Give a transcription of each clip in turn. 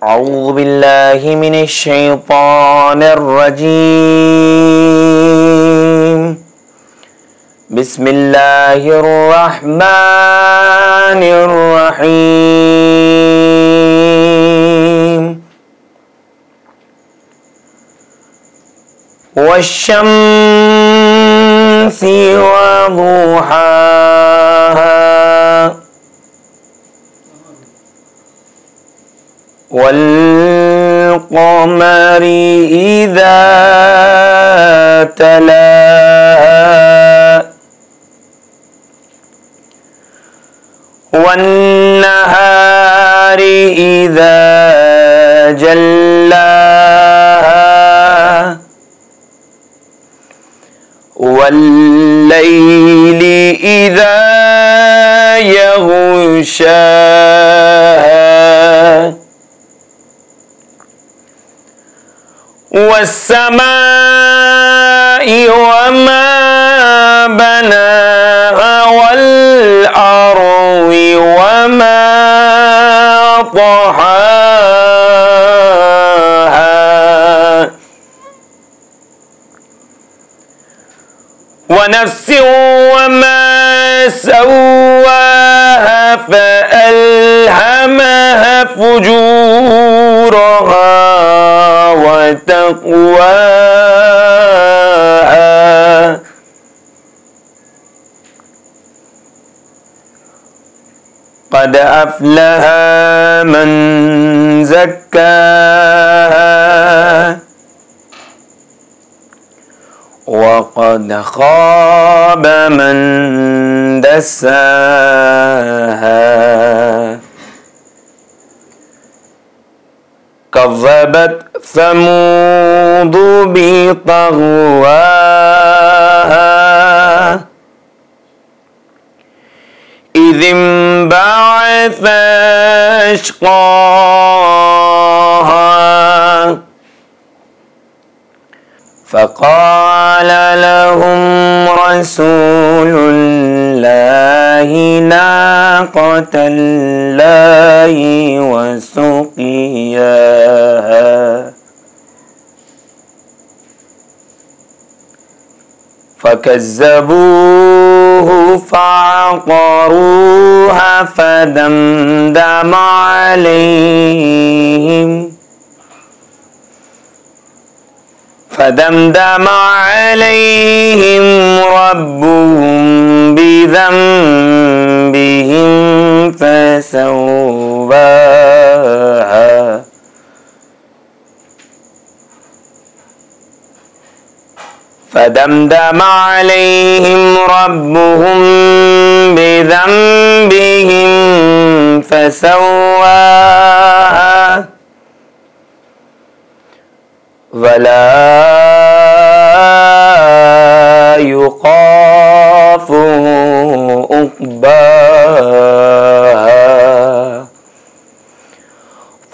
اعوذ باللہ من الشیطان الرجیم بسم اللہ الرحمن الرحیم والشمس وضحاها والقمر إذا تلاها والنهار إذا جلاها والليل إذا يغشاها والسماء وما بناها والأرض وما طحاها ونفس وما سواها فألهمها فجورها وتقواها قد أفلح من زكاها وقد خاب من دساها كذبت ثمود بطغواها إذ انبعث أشقاها فقال لهم رسول الله ناقة الله وسقياها فكذبوه فعقروها فدمدم عليهم ربهم بذنبهم فسواها فدمدم عليهم ربهم بذنبهم فسواها ولا يخاف عقباها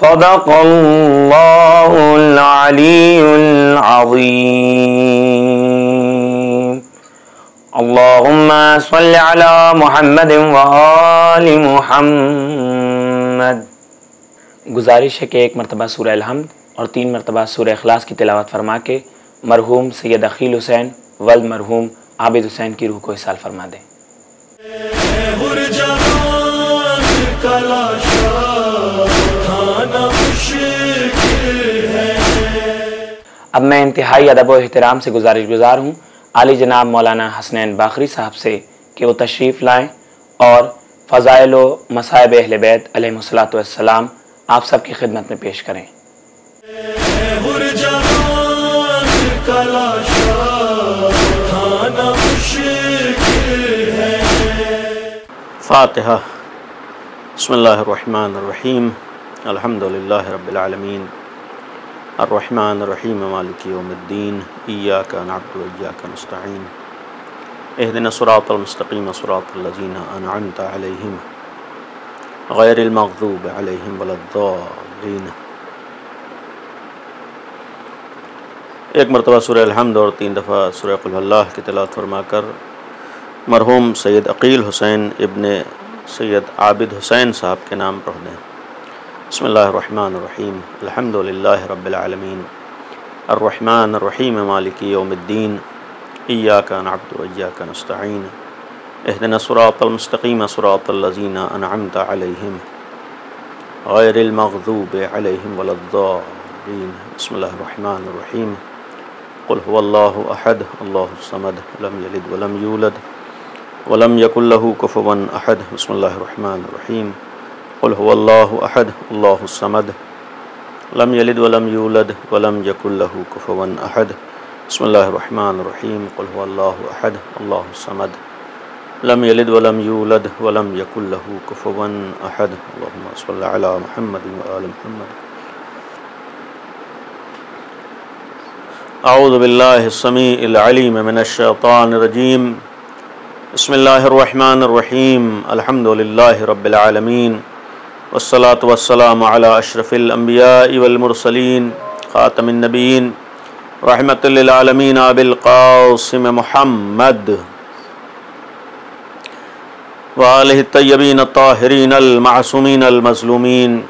صدق الله العلي العظيم اللهم صل على محمد وآل محمد۔ گزارش ہے کہ ایک مرتبہ سورہ الحمد اور 3 مرتبہ سورہ اخلاص کی تلاوت فرما کے مرحوم سید عقیل حسین ولد مرحوم عابد حسین کی روح کو احسال فرما دیں۔ اب میں انتہائی ادب و احترام سے گزارش گزار ہوں عالی جناب مولانا حسنین باقری صاحب سے کہ وہ تشریف لائیں اور فضائل و مصائب اہل بیت علیہ الصلوۃ والسلام آپ سب کی خدمت میں پیش کریں۔ فاتحہ۔ بسم اللہ الرحمن الرحیم الحمدللہ رب العالمین الرحمن الرحیم مالک یوم الدین ایاک نعبد و ایاک نستعین اہدنا الصراط المستقیم صراط الذین انعمت علیہم غیر المغضوب علیہم ولا الضالین۔ ایک مرتبہ سورہ الحمد اور 3 دفعہ سورہ قل اللہ کی تلاوت فرما کر مرحوم سید عقیل حسین ابن سید عابد حسین صاحب کے نام پڑھ دیں۔ بسم اللہ الرحمن الرحیم، الحمد للہ رب العالمین، الرحمن الرحیم، مالک یوم الدین، ایاک نعبد و ایاک نستعین، اہدنا الصراط المستقیم صراط الذین انعمت علیہم غیر المغضوب علیہم ولا الضالین۔ بسم اللہ الرحمن الرحیم، قل هو اللہ احد اللہ الصمد لم یلد ولم یولد ولم یکن له کفوا احد۔ بسم اللہ الرحمن الرحیم، قل هو اللہ احد اللہ الصمد لم یلد ولم یولد ولم یکن له کفوا احد۔ بسم اللہ الرحمن الرحیم، قل هو اللہ احد اللہ الصمد لم یلد ولم یولد ولم یکن له کفوا احد۔ اللہم صل علی محمد وآل محمد۔ اعوذ باللہ السمیع العلیم من الشیطان الرجیم، بسم اللہ الرحمن الرحیم، الحمد للہ رب العالمین، والصلاة والسلام علی اشرف الانبیاء والمرسلین، خاتم النبیین، رحمت للعالمین، ابی القاسم محمد وآلہ الطیبین الطاہرین المعصومین المظلومین،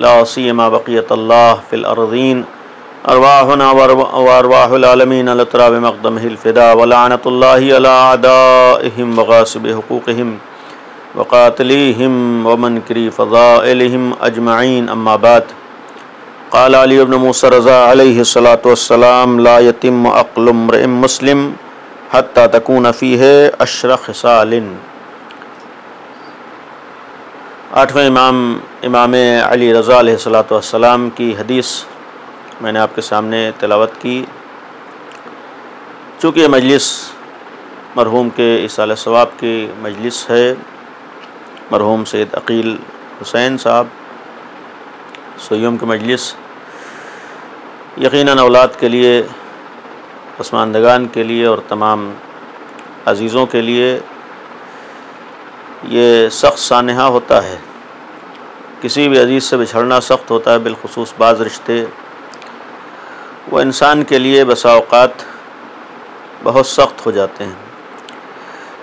لا سیما بقیت اللہ فی الارضین، ارواحنا وارواح العالمین لتراب مقدمہ الفدا، ولعنت اللہ علی اعدائہم وغاصب حقوقہم وقاتلیہم ومنکری فضائلہم اجمعین، اما بعد۔ قال علی بن موسیٰ رضا علیہ الصلاۃ والسلام، لا یتم عقل امرئ مسلم حتی تکون فیہ 10 خصال۔ 8ویں امام علی رضا علیہ الصلاۃ والسلام کی حدیث میں نے آپ کے سامنے تلاوت کی۔ چونکہ یہ مجلس مرحوم کے ایصال ثواب کی مجلس ہے، مرحوم سید عقیل حسین صاحب سوئیوم کی مجلس، یقیناً اولاد کے لیے، پسماندگان کے لیے اور تمام عزیزوں کے لیے یہ سخت سانحہ ہوتا ہے۔ کسی بھی عزیز سے بچھڑنا سخت ہوتا ہے، بالخصوص بعض رشتے وہ انسان کے لیے بسا اوقات بہت سخت ہو جاتے ہیں۔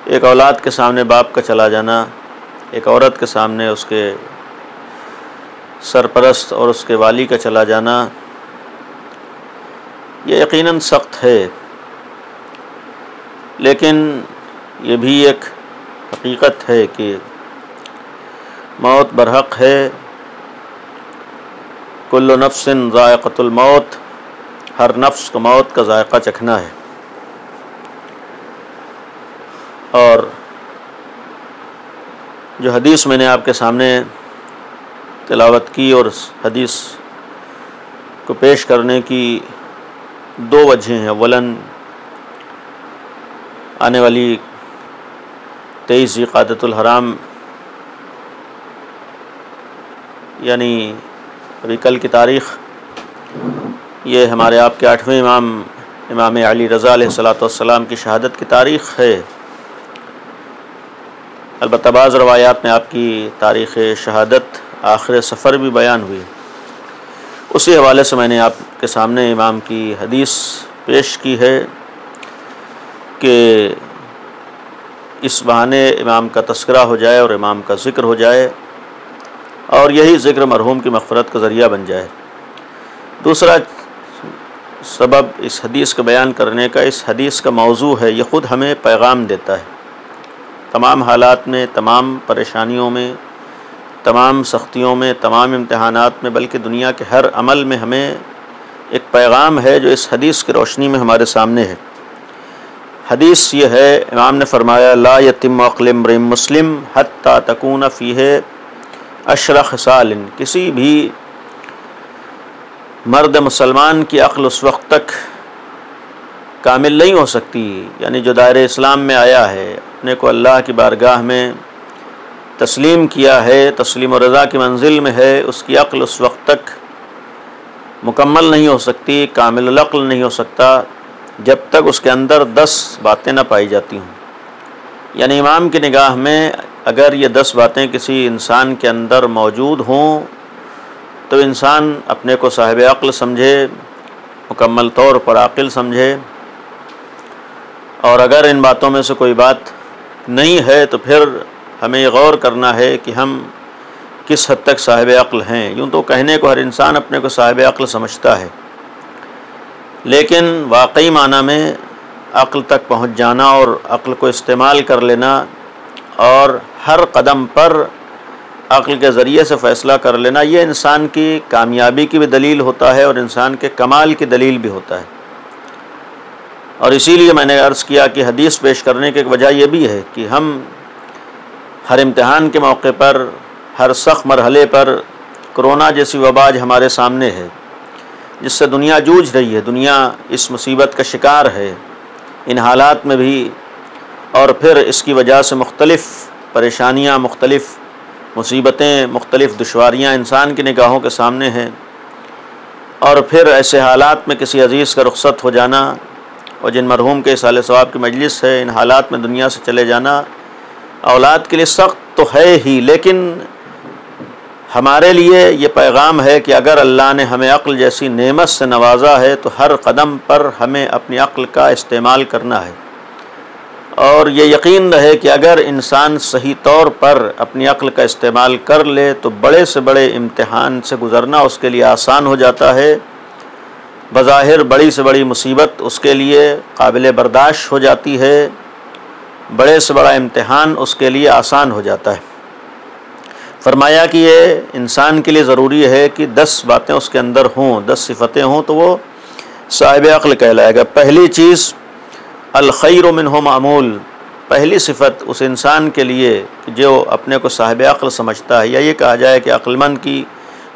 ایک اولاد کے سامنے باپ کا چلا جانا، ایک عورت کے سامنے اس کے سرپرست اور اس کے والی کا چلا جانا، یہ یقیناً سخت ہے، لیکن یہ بھی ایک حقیقت ہے کہ موت برحق ہے، کل نفس ذائقۃ الموت، ہر نفس کو موت کا ذائقہ چکھنا ہے۔ اور جو حدیث میں نے آپ کے سامنے تلاوت کی، اور اس حدیث کو پیش کرنے کی 2 وجہیں ہیں۔ اولاً آنے والی 23 ذوالقعدۃ الحرام، یعنی ابھی کل کی تاریخ، یہ ہمارے آپ کے 8ویں امام علی رضا علیہ الصلاۃ والسلام کی شہادت کی تاریخ ہے۔ البتہ بعض روایات میں آپ کی تاریخ شہادت آخر سفر بھی بیان ہوئی۔ اسی حوالے سے میں نے آپ کے سامنے امام کی حدیث پیش کی ہے کہ اس بہانے امام کا تذکرہ ہو جائے اور امام کا ذکر ہو جائے، اور یہی ذکر مرحوم کی مغفرت کا ذریعہ بن جائے۔ دوسرا سبب اس حدیث کا بیان کرنے کا، اس حدیث کا موضوع ہے، یہ خود ہمیں پیغام دیتا ہے۔ تمام حالات میں، تمام پریشانیوں میں، تمام سختیوں میں، تمام امتحانات میں، بلکہ دنیا کے ہر عمل میں ہمیں ایک پیغام ہے جو اس حدیث کی روشنی میں ہمارے سامنے ہے۔ حدیث یہ ہے، امام نے فرمایا، لا یتم عقل امرئ مسلم حتی تکون فیہ 10 خصال۔ کسی بھی مرد مسلمان کی عقل اس وقت تک کامل نہیں ہو سکتی، یعنی جو دائرہ اسلام میں آیا ہے، اپنے کو اللہ کی بارگاہ میں تسلیم کیا ہے، تسلیم و رضا کی منزل میں ہے، اس کی عقل اس وقت تک مکمل نہیں ہو سکتی، کامل العقل نہیں ہو سکتا، جب تک اس کے اندر 10 باتیں نہ پائی جاتی ہوں۔ یعنی امام کی نگاہ میں اگر یہ 10 باتیں کسی انسان کے اندر موجود ہوں تو انسان اپنے کو صاحب عقل سمجھے، مکمل طور پر عاقل سمجھے، اور اگر ان باتوں میں سے کوئی بات نہیں ہے تو پھر ہمیں یہ غور کرنا ہے کہ ہم کس حد تک صاحب عقل ہیں۔ یوں تو کہنے کو ہر انسان اپنے کو صاحب عقل سمجھتا ہے، لیکن واقعی معنی میں عقل تک پہنچ جانا اور عقل کو استعمال کر لینا اور ہر قدم پر عقل کے ذریعے سے فیصلہ کر لینا، یہ انسان کی کامیابی کی بھی دلیل ہوتا ہے اور انسان کے کمال کی دلیل بھی ہوتا ہے۔ اور اسی لیے میں نے عرض کیا کہ حدیث پیش کرنے کی ایک وجہ یہ بھی ہے کہ ہم ہر امتحان کے موقع پر، ہر سخت مرحلے پر، کرونا جیسی وبا آج ہمارے سامنے ہے جس سے دنیا جوجھ رہی ہے، دنیا اس مصیبت کا شکار ہے ان حالات میں بھی، اور پھر اس کی وجہ سے مختلف پریشانیاں، مختلف مصیبتیں، مختلف دشواریاں انسان کی نگاہوں کے سامنے ہیں، اور پھر ایسے حالات میں کسی عزیز کا رخصت ہو جانا اور جن مرحوم کے اصالہ ثواب کی مجلس ہے، ان حالات میں دنیا سے چلے جانا اولاد کے لیے سخت تو ہے ہی، لیکن ہمارے لیے یہ پیغام ہے کہ اگر اللہ نے ہمیں عقل جیسی نعمت سے نوازا ہے تو ہر قدم پر ہمیں اپنی عقل کا استعمال کرنا ہے، اور یہ یقین رہے کہ اگر انسان صحیح طور پر اپنی عقل کا استعمال کر لے تو بڑے سے بڑے امتحان سے گزرنا اس کے لیے آسان ہو جاتا ہے، بظاہر بڑی سے بڑی مصیبت اس کے لیے قابل برداشت ہو جاتی ہے، بڑے سے بڑا امتحان اس کے لیے آسان ہو جاتا ہے۔ فرمایا کہ یہ انسان کے لیے ضروری ہے کہ 10 باتیں اس کے اندر ہوں، 10 صفتیں ہوں تو وہ صاحب عقل کہلائے گا۔ پہلی چیز الخیر منہ معمول، پہلی صفت اس انسان کے لیے جو اپنے کو صاحب عقل سمجھتا ہے، یا یہ کہا جائے کہ عقل مند کی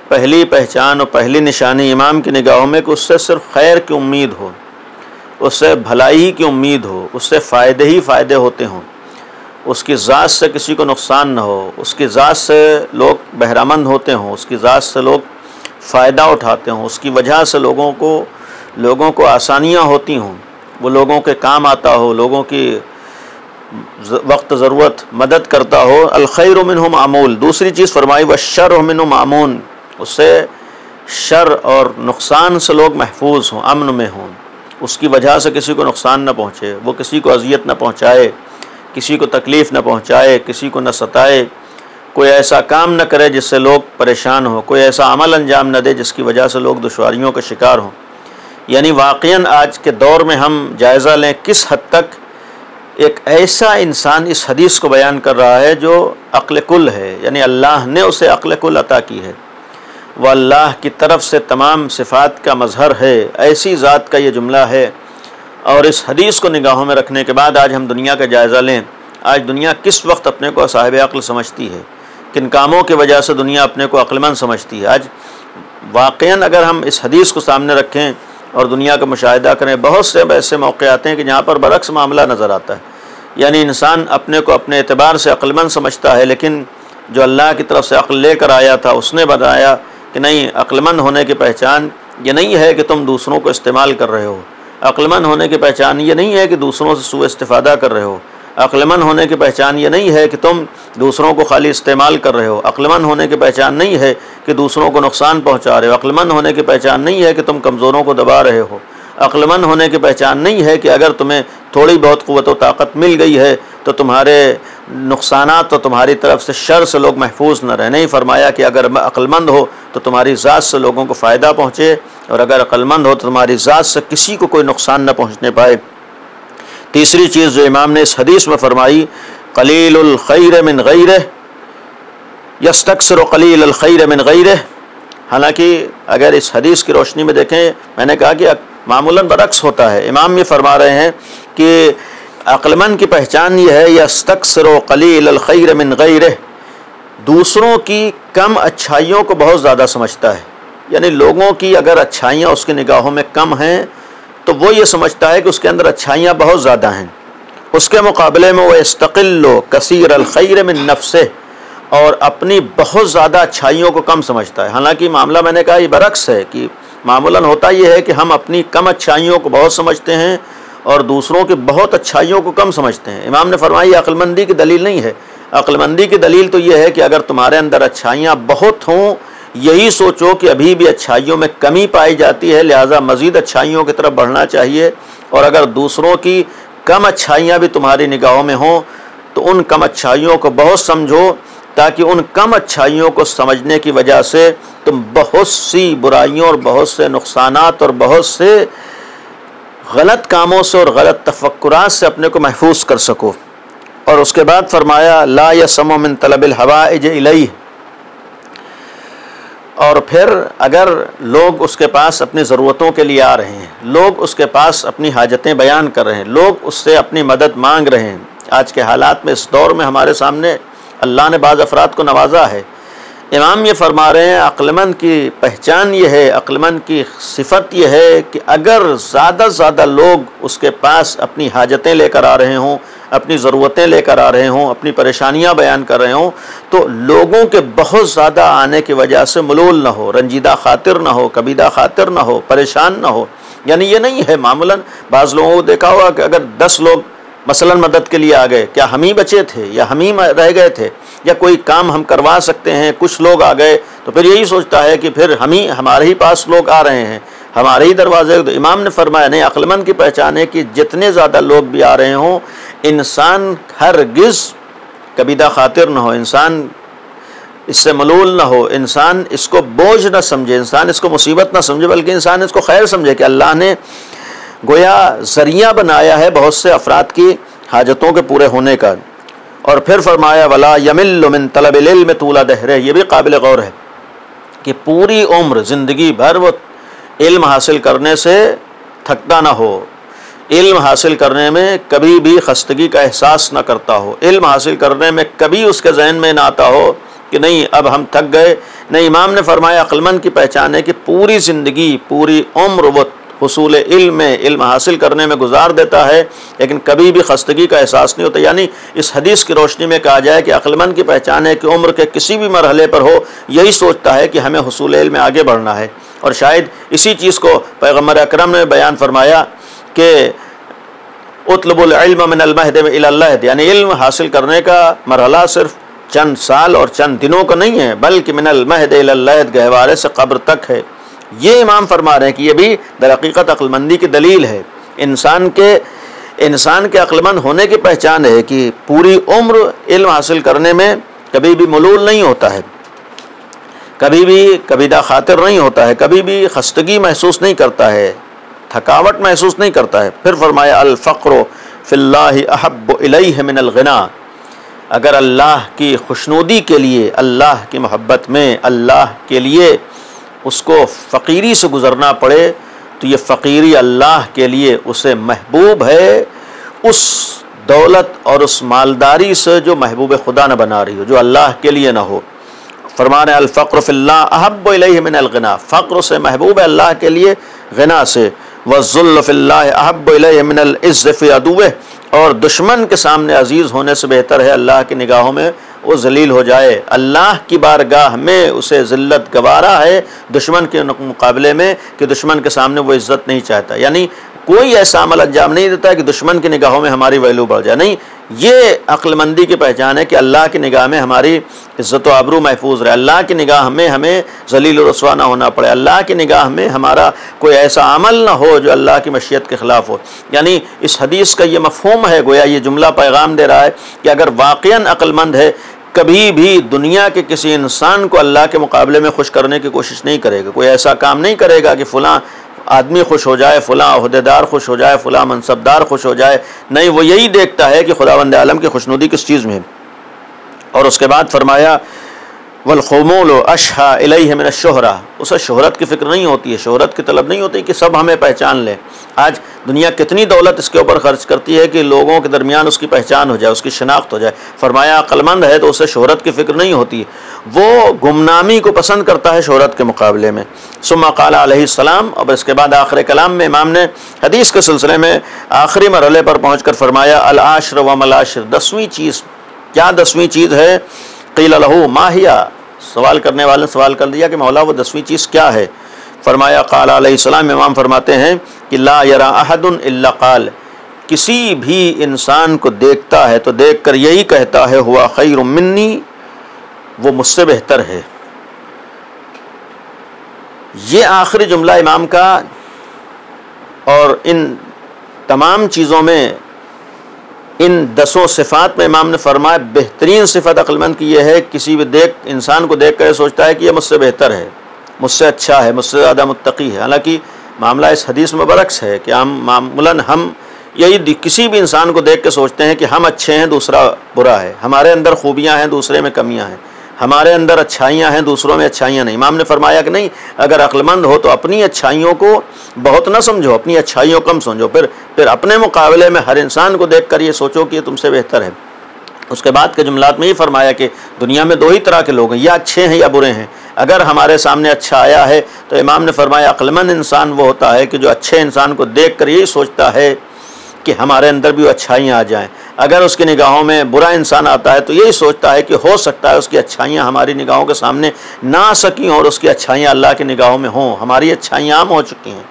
پہلی پہچان اور پہلی نشانی امام کی نگاہوں میں کہ اس سے صرف خیر کی امید ہو، اس سے بھلائی کی امید ہو، اس سے فائدے ہی فائدے ہوتے ہوں، اس کی ذات سے کسی کو نقصان نہ ہو، اس کی ذات سے لوگ بہرامند ہوتے ہوں، اس کی ذات سے لوگ فائدہ اٹھاتے ہوں، اس کی وجہ سے لوگوں کو آسانیاں ہوتی ہوں، وہ لوگوں کے کام آتا ہو، لوگوں کی وقت ضرورت مدد کرتا ہو۔ الخیر منہ معمول۔ دوسری چیز فرمائی والشر منہ مامون، اس سے شر اور نقصان سے لوگ محفوظ ہوں، امن میں ہوں، اس کی وجہ سے کسی کو نقصان نہ پہنچے، وہ کسی کو اذیت نہ پہنچائے، کسی کو تکلیف نہ پہنچائے، کسی کو نہ ستائے، کوئی ایسا کام نہ کرے جس سے لوگ پریشان ہوں، کوئی ایسا عمل انجام نہ دے جس کی وجہ سے لوگ دشواریوں کا شکار ہوں۔ یعنی واقعاً آج کے دور میں ہم جائزہ لیں کس حد تک ایک ایسا انسان اس حدیث کو بیان کر رہا ہے جو عقل کل ہے، یعنی اللہ نے اسے عقل کل عطا کی ہے، وہ اللہ کی طرف سے تمام صفات کا مظہر ہے، ایسی ذات کا یہ جملہ ہے۔ اور اس حدیث کو نگاہوں میں رکھنے کے بعد آج ہم دنیا کا جائزہ لیں، آج دنیا کس وقت اپنے کو صاحب عقل سمجھتی ہے، کن کاموں کی وجہ سے دنیا اپنے کو عقل مند سمجھتی ہے۔ آج واقعاً اگر ہم اس حدیث کو سامنے رکھیں اور دنیا کا مشاہدہ کریں، بہت سے ایسے موقع آتے ہیں کہ جہاں پر برعکس معاملہ نظر آتا ہے، یعنی انسان اپنے کو اپنے اعتبار سے عقل مند سمجھتا ہے، لیکن جو اللہ کی طرف سے عقل لے کر آیا تھا اس نے بتایا کہ نہیں، عقل مند ہونے کی پہچان یہ نہیں ہے کہ تم دوسروں کو استعمال کر رہے ہو، عقل مند ہونے کی پہچان یہ نہیں ہے کہ دوسروں سے سوء استفادہ کر رہے ہو، عقل مند ہونے کی پہچان یہ نہیں ہے کہ تم دوسروں کو خالی استعمال کر رہے ہو، عقل مند ہونے کی پہچان نہیں ہے کہ دوسروں کو نقصان پہنچا رہے ہو، عقل مند ہونے کی پہچان نہیں ہے کہ تم کمزوروں کو دبا رہے ہو، عقل مند ہونے کی پہچان نہیں ہے کہ اگر تمہیں تھوڑی بہت قوت و طاقت مل گئی ہے تو تمہارے نقصانات تو تمہاری طرف سے شر سے لوگ محفوظ نہ رہے۔ نہیں، فرمایا کہ اگر عقل مند ہو تو تمہاری ذات سے لوگوں کو فائدہ پہنچے، اور اگر عقل مند ہو تو تمہاری ذات سے کسی کو کوئی نقصان نہ پہنچنے پائے۔ تیسری چیز جو امام نے اس حدیث میں فرمائی، قلیل الخیر من غیرہ یستکثر قلیل الخیر من غیرہ۔ حالانکہ اگر اس حدیث کی روشنی میں دیکھیں، میں نے کہا کہ معمولاً برعکس ہوتا ہے، امام یہ فرما رہے ہیں کہ عقل مند کی پہچان یہ ہے یستکثر قلیل الخیر من غیرہ، دوسروں کی کم اچھائیوں کو بہت زیادہ سمجھتا ہے، یعنی لوگوں کی اگر اچھائیاں اس کی نگاہوں میں کم ہیں تو وہ یہ سمجھتا ہے کہ اس کے اندر اچھائیاں بہت زیادہ ہیں، اس کے مقابلے میں وہ یستقل کثیر الخیر من نفسہ، اور اپنی بہت زیادہ اچھائیوں کو کم سمجھتا ہے۔ حالانکہ معاملہ میں نے کہا یہ برعکس ہے کہ معمولاً ہوتا یہ ہے کہ ہم اپنی کم اچھائیوں کو بہت سمجھتے ہیں اور دوسروں کی بہت اچھائیوں کو کم سمجھتے ہیں۔ امام نے فرمایا یہ عقل مندی کی دلیل نہیں ہے، عقل مندی کی دلیل تو یہ ہے کہ اگر تمہارے اندر اچھائیاں بہت ہوں، یہی سوچو کہ ابھی بھی اچھائیوں میں کمی پائی جاتی ہے، لہٰذا مزید اچھائیوں کی طرف بڑھنا چاہیے، اور اگر دوسروں کی کم اچھائیاں بھی تمہاری نگاہوں میں ہوں تو ان کم اچھائیوں کو بہت سمجھو، تاکہ ان کم اچھائیوں کو سمجھنے کی وجہ سے تم بہت سی برائیوں اور بہت سے نقصانات اور بہت سے غلط کاموں سے اور غلط تفکرات سے اپنے کو محفوظ کر سکو۔ اور اس کے بعد فرمایا لا یسم من طلب الحوائج الیہ، اور پھر اگر لوگ اس کے پاس اپنی ضرورتوں کے لیے آ رہے ہیں، لوگ اس کے پاس اپنی حاجتیں بیان کر رہے ہیں، لوگ اس سے اپنی مدد مانگ رہے ہیں، آج کے حالات میں اس دور میں ہمارے سامنے اللہ نے بعض افراد کو نوازا ہے، امام یہ فرما رہے ہیں عقل مند کی پہچان یہ ہے، عقل مند کی صفت یہ ہے کہ اگر زیادہ سے زیادہ لوگ اس کے پاس اپنی حاجتیں لے کر آ رہے ہوں، اپنی ضرورتیں لے کر آ رہے ہوں، اپنی پریشانیاں بیان کر رہے ہوں، تو لوگوں کے بہت زیادہ آنے کی وجہ سے ملول نہ ہو، رنجیدہ خاطر نہ ہو، کبیدہ خاطر نہ ہو، پریشان نہ ہو۔ یعنی یہ نہیں ہے معمولاً بعض لوگوں کو دیکھا ہوگا کہ اگر 10 لوگ مثلاً مدد کے لیے آ گئے، کیا ہم ہی بچے تھے یا ہم ہی رہ گئے تھے یا کوئی کام ہم کروا سکتے ہیں، کچھ لوگ آ گئے تو پھر یہی سوچتا ہے کہ پھر ہمارے ہی پاس لوگ آ رہے ہیں، ہمارے ہی دروازے۔ تو امام نے فرمایا نہیں، عقل مند کی پہچان ہے کہ جتنے زیادہ لوگ بھی آ رہے ہوں، انسان ہرگز کبیدہ خاطر نہ ہو، انسان اس سے ملول نہ ہو، انسان اس کو بوجھ نہ سمجھے، انسان اس کو مصیبت نہ سمجھے، بلکہ انسان اس کو خیر سمجھے کہ اللہ نے گویا ذریعہ بنایا ہے بہت سے افراد کی حاجتوں کے پورے ہونے کا۔ اور پھر فرمایا ولا یمل من طلب العلم طول دہرہ، یہ بھی قابل غور ہے کہ پوری عمر زندگی بھر وہ علم حاصل کرنے سے تھکتا نہ ہو، علم حاصل کرنے میں کبھی بھی خستگی کا احساس نہ کرتا ہو، علم حاصل کرنے میں کبھی اس کے ذہن میں نہ آتا ہو کہ نہیں اب ہم تھک گئے۔ نہیں، امام نے فرمایا عقل مند کی پہچان ہے کہ پوری زندگی پوری عمر وہ حصول علم میں علم حاصل کرنے میں گزار دیتا ہے، لیکن کبھی بھی خستگی کا احساس نہیں ہوتا۔ یعنی اس حدیث کی روشنی میں کہا جائے کہ عقل مند کی پہچان ہے کہ عمر کے کسی بھی مرحلے پر ہو، یہی سوچتا ہے کہ ہمیں حصول علم میں آگے بڑھنا ہے۔ اور شاید اسی چیز کو پیغمبر اکرم نے بیان فرمایا کہ اطلب العلم من المہد الی اللحد، یعنی علم حاصل کرنے کا مرحلہ صرف چند سال اور چند دنوں کا نہیں ہے، بلکہ من المہد الی اللحد، گہوارے سے قبر تک ہے۔ یہ امام فرما رہے ہیں کہ یہ بھی در حقیقت عقل مندی کی دلیل ہے، انسان کے عقل مند ہونے کی پہچان ہے کہ پوری عمر علم حاصل کرنے میں کبھی بھی ملول نہیں ہوتا ہے، کبھی بھی کبیدہ خاطر نہیں ہوتا ہے، کبھی بھی خستگی محسوس نہیں کرتا ہے، تھکاوٹ محسوس نہیں کرتا ہے۔ پھر فرمایا الفقر فی اللہ احب الیہ من الغنا، اگر اللہ کی خوشنودی کے لیے، اللہ کی محبت میں، اللہ کے لیے اس کو فقیری سے گزرنا پڑے تو یہ فقیری اللہ کے لیے اسے محبوب ہے اس دولت اور اس مالداری سے جو محبوب خدا نہ بنا رہی ہو، جو اللہ کے لیے نہ ہو۔ فرمان الفقر فی اللہ احب الیہ من الغنا، فقر سے محبوب ہے اللہ کے لیے غنا سے۔ والذل فی اللہ احب الیہ من العز فی عدوہ، اور دشمن کے سامنے عزیز ہونے سے بہتر ہے اللہ کی نگاہوں میں وہ ذلیل ہو جائے۔ اللہ کی بارگاہ میں اسے ذلت گوارا ہے دشمن کے مقابلے میں کہ دشمن کے سامنے وہ عزت نہیں چاہتا، یعنی کوئی ایسا عمل انجام نہیں دیتا کہ دشمن کی نگاہوں میں ہماری ویلو بڑھ جائے۔ نہیں، یہ عقل مندی کی پہچان ہے کہ اللہ کی نگاہ میں ہماری عزت و آبرو محفوظ رہے، اللہ کی نگاہ میں ہمیں ذلیل و رسوا نہ ہونا پڑے، اللہ کی نگاہ میں ہمارا کوئی ایسا عمل نہ ہو جو اللہ کی مشیت کے خلاف ہو۔ یعنی اس حدیث کا یہ مفہوم ہے، گویا یہ جملہ پیغام دے رہا ہے کہ اگر واقعاً عقل مند ہے کبھی بھی دنیا کے کسی انسان کو اللہ کے مقابلے میں خوش کرنے کی کوشش نہیں کرے گا، کوئی ایسا کام نہیں کرے گا کہ فلاں آدمی خوش ہو جائے، فلاں عہدیدار خوش ہو جائے، فلاں منصبدار خوش ہو جائے۔ نہیں، وہ یہی دیکھتا ہے کہ خداوند عالم کی خوشنودی کس چیز میں ہے۔ اور اس کے بعد فرمایا والخمول اشہا الیہ من الشہرہ، اسے شہرت کی فکر نہیں ہوتی ہے، شہرت کی طلب نہیں ہوتی کہ سب ہمیں پہچان لیں۔ آج دنیا کتنی دولت اس کے اوپر خرچ کرتی ہے کہ لوگوں کے درمیان اس کی پہچان ہو جائے، اس کی شناخت ہو جائے۔ فرمایا عقل مند ہے تو اسے شہرت کی فکر نہیں ہوتی، وہ گمنامی کو پسند کرتا ہے شہرت کے مقابلے میں۔ ثم قال علیہ السلام، اور اس کے بعد آخر کلام میں امام نے حدیث کے سلسلے میں آخری مرحلے پر پہنچ کر فرمایا العاشر و ملاشر، 10ویں چیز کیا 10ویں چیز ہے؟ قیل لہو ما ہی، سوال کرنے والے نے سوال کر دیا کہ مولا وہ 10ویں چیز کیا ہے؟ فرمایا قال علیہ السلام، امام فرماتے ہیں کہ لا یرا احد الا قال، کسی بھی انسان کو دیکھتا ہے تو دیکھ کر یہی کہتا ہے ہوا خیر منی، وہ مجھ سے بہتر ہے۔ یہ آخری جملہ امام کا، اور ان تمام چیزوں میں ان 10 صفات میں امام نے فرمایا بہترین صفت عقل مند کی یہ ہے، کسی بھی انسان کو دیکھ کر سوچتا ہے کہ یہ مجھ سے بہتر ہے، مجھ سے اچھا ہے، مجھ سے زیادہ متقی ہے۔ حالانکہ معاملہ اس حدیث میں برعکس ہے کہ معمولاً ہم یہی کسی بھی انسان کو دیکھ کے سوچتے ہیں کہ ہم اچھے ہیں، دوسرا برا ہے، ہمارے اندر خوبیاں ہیں، دوسرے میں کمیاں ہیں، ہمارے اندر اچھائیاں ہیں، دوسروں میں اچھائیاں نہیں۔ امام نے فرمایا کہ نہیں، اگر عقل مند ہو تو اپنی اچھائیوں کو بہت نہ سمجھو، اپنی اچھائیوں کم سمجھو، پھر اپنے مقابلے میں ہر انسان کو دیکھ کر یہ سوچو کہ یہ تم سے بہتر ہے۔ اس کے بعد کے جملات میں یہ فرمایا کہ دنیا میں 2 ہی طرح کے لوگ ہیں، یا اچھے ہیں یا برے ہیں۔ اگر ہمارے سامنے اچھا آیا ہے تو امام نے فرمایا عقل مند انسان وہ ہوتا ہے کہ جو اچھے انسان کو دیکھ کر یہی سوچتا ہے کہ ہمارے اندر بھی اچھائیاں آ جائیں۔ اگر اس کی نگاہوں میں برا انسان آتا ہے تو یہی سوچتا ہے کہ ہو سکتا ہے اس کی اچھائیاں ہماری نگاہوں کے سامنے نہ آ سکیں اور اس کی اچھائیاں اللہ کی نگاہوں میں ہوں، ہماری اچھائیاں عام ہو چکی ہیں۔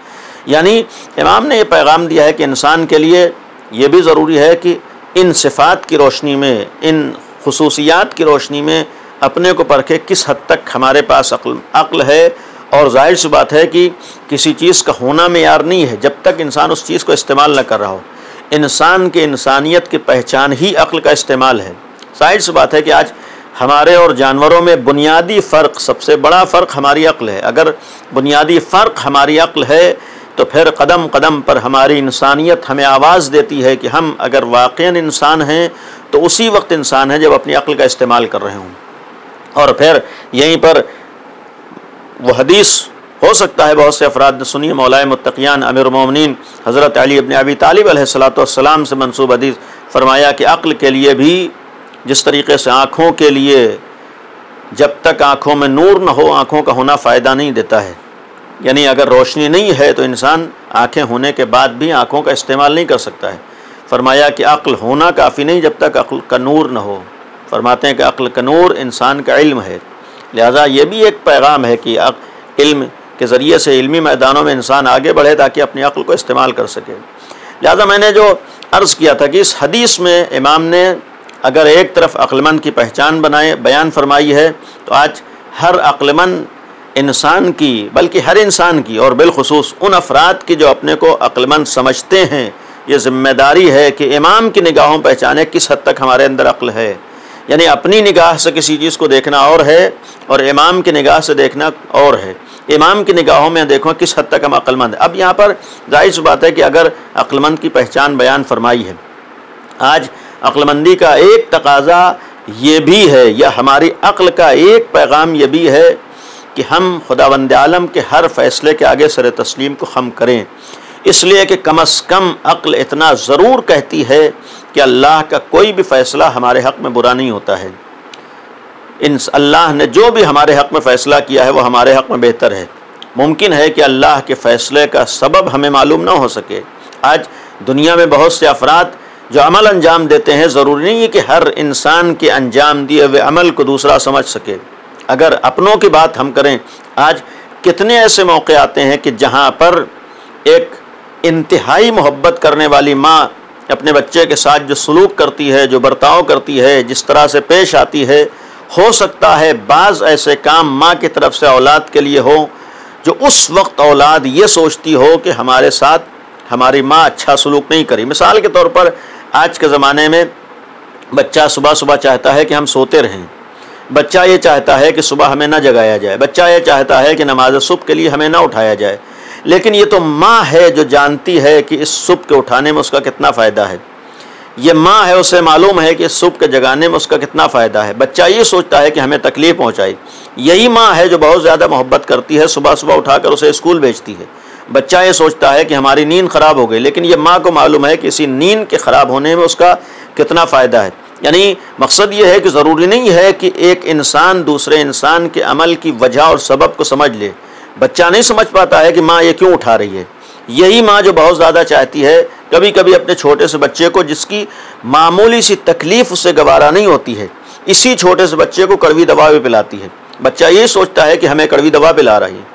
یعنی امام نے یہ پیغام دیا ہے کہ انسان کے لیے یہ بھی ضروری ہے کہ ان صفات کی روشنی میں، ان خصوصیات کی روشنی میں اپنے کو پرکھے کس حد تک ہمارے پاس عقل ہے، اور ظاہر سی بات ہے کہ کسی چیز کا ہونا معیار نہیں ہے جب تک انسان اس چیز کو استعمال نہ کر رہا ہو۔ انسان کے انسانیت کی پہچان ہی عقل کا استعمال ہے۔ ظاہر سی بات ہے کہ آج ہمارے اور جانوروں میں بنیادی فرق، سب سے بڑا فرق ہماری عقل ہے۔ اگر بنیادی فرق ہماری عقل ہے تو پھر قدم قدم پر ہماری انسانیت ہمیں آواز دیتی ہے کہ ہم اگر واقعاً انسان ہیں تو اسی وقت انسان ہیں جب اپنی عقل کا استعمال کر رہے ہوں۔ اور پھر یہیں پر وہ حدیث ہو سکتا ہے بہت سے افراد نے سنی، مولائے متقیان امیر المومنین حضرت علی ابن ابی طالب علیہ السلام سے منسوب حدیث، فرمایا کہ عقل کے لیے بھی جس طریقے سے آنکھوں کے لیے جب تک آنکھوں میں نور نہ ہو آنکھوں کا ہونا فائدہ نہیں دیتا ہے، یعنی اگر روشنی نہیں ہے تو انسان آنکھیں ہونے کے بعد بھی آنکھوں کا استعمال نہیں کر سکتا ہے۔ فرمایا کہ عقل ہونا کافی نہیں جب تک عقل کا نور نہ ہو۔ فرماتے ہیں کہ عقل کا نور انسان کا علم ہے، لہذا یہ بھی ایک پیغام ہے کہ علم کے ذریعے سے علمی میدانوں میں انسان آگے بڑھے تاکہ اپنی عقل کو استعمال کر سکے۔ لہذا میں نے جو عرض کیا تھا کہ اس حدیث میں امام نے اگر ایک طرف عقل مند کی پہچان بیان فرمائی ہے تو آج ہر عقل مند انسان کی، بلکہ ہر انسان کی، اور بالخصوص ان افراد کی جو اپنے کو عقل مند سمجھتے ہیں، یہ ذمہ داری ہے کہ امام کی نگاہوں پہچانے کس حد تک ہمارے اندر عقل ہے۔ یعنی اپنی نگاہ سے کسی چیز کو دیکھنا اور ہے اور امام کی نگاہ سے دیکھنا اور ہے۔ امام کی نگاہوں میں دیکھو کس حد تک ہم عقل مند ہیں۔ اب یہاں پر ظاہر سی بات ہے کہ اگر عقل مند کی پہچان بیان فرمائی ہے، آج عقل مندی کا ایک تقاضا یہ بھی ہے، یا ہماری عقل کا ایک پیغام یہ بھی ہے کہ ہم خداوند عالم کے ہر فیصلے کے آگے سر تسلیم کو خم کریں، اس لیے کہ کم از کم عقل اتنا ضرور کہتی ہے کہ اللہ کا کوئی بھی فیصلہ ہمارے حق میں برا نہیں ہوتا ہے۔ اللہ نے جو بھی ہمارے حق میں فیصلہ کیا ہے وہ ہمارے حق میں بہتر ہے۔ ممکن ہے کہ اللہ کے فیصلے کا سبب ہمیں معلوم نہ ہو سکے۔ آج دنیا میں بہت سے افراد جو عمل انجام دیتے ہیں، ضروری نہیں ہے کہ ہر انسان کے انجام دیے ہوئے عمل کو دوسرا سمجھ سکے۔ اگر اپنوں کی بات ہم کریں، آج کتنے ایسے موقع آتے ہیں کہ جہاں پر ایک انتہائی محبت کرنے والی ماں اپنے بچے کے ساتھ جو سلوک کرتی ہے، جو برتاؤ کرتی ہے، جس طرح سے پیش آتی ہے، ہو سکتا ہے بعض ایسے کام ماں کی طرف سے اولاد کے لیے ہو جو اس وقت اولاد یہ سوچتی ہو کہ ہمارے ساتھ ہماری ماں اچھا سلوک نہیں کری۔ مثال کے طور پر آج کے زمانے میں بچہ صبح صبح چاہتا ہے کہ ہم سوتے رہیں، بچہ یہ چاہتا ہے کہ صبح ہمیں نہ جگایا جائے، بچہ یہ چاہتا ہے کہ نماز صبح کے لیے ہمیں نہ اٹھایا جائے، لیکن یہ تو ماں ہے جو جانتی ہے کہ اس صبح کے اٹھانے میں اس کا کتنا فائدہ ہے، یہ ماں ہے، اسے معلوم ہے کہ اس صبح کے جگانے میں اس کا کتنا فائدہ ہے۔ بچہ یہ سوچتا ہے کہ ہمیں تکلیف پہنچائی، یہی ماں ہے جو بہت زیادہ محبت کرتی ہے، صبح صبح اٹھا کر اسے اسکول بھیجتی ہے۔ بچہ یہ سوچتا ہے کہ ہماری نیند خراب ہو گئی، لیکن یہ ماں کو معلوم ہے کہ اسی نیند کے خراب ہونے میں اس کا کتنا فائدہ ہے۔ یعنی مقصد یہ ہے کہ ضروری نہیں ہے کہ ایک انسان دوسرے انسان کے عمل کی وجہ اور سبب کو سمجھ لے۔ بچہ نہیں سمجھ پاتا ہے کہ ماں یہ کیوں اٹھا رہی ہے، یہی ماں جو بہت زیادہ چاہتی ہے کبھی کبھی اپنے چھوٹے سے بچے کو، جس کی معمولی سی تکلیف اسے گوارا نہیں ہوتی ہے، اسی چھوٹے سے بچے کو کڑوی دوا بھی پلاتی ہے۔ بچہ یہ سوچتا ہے کہ ہمیں کڑوی دوا پلا رہی ہے،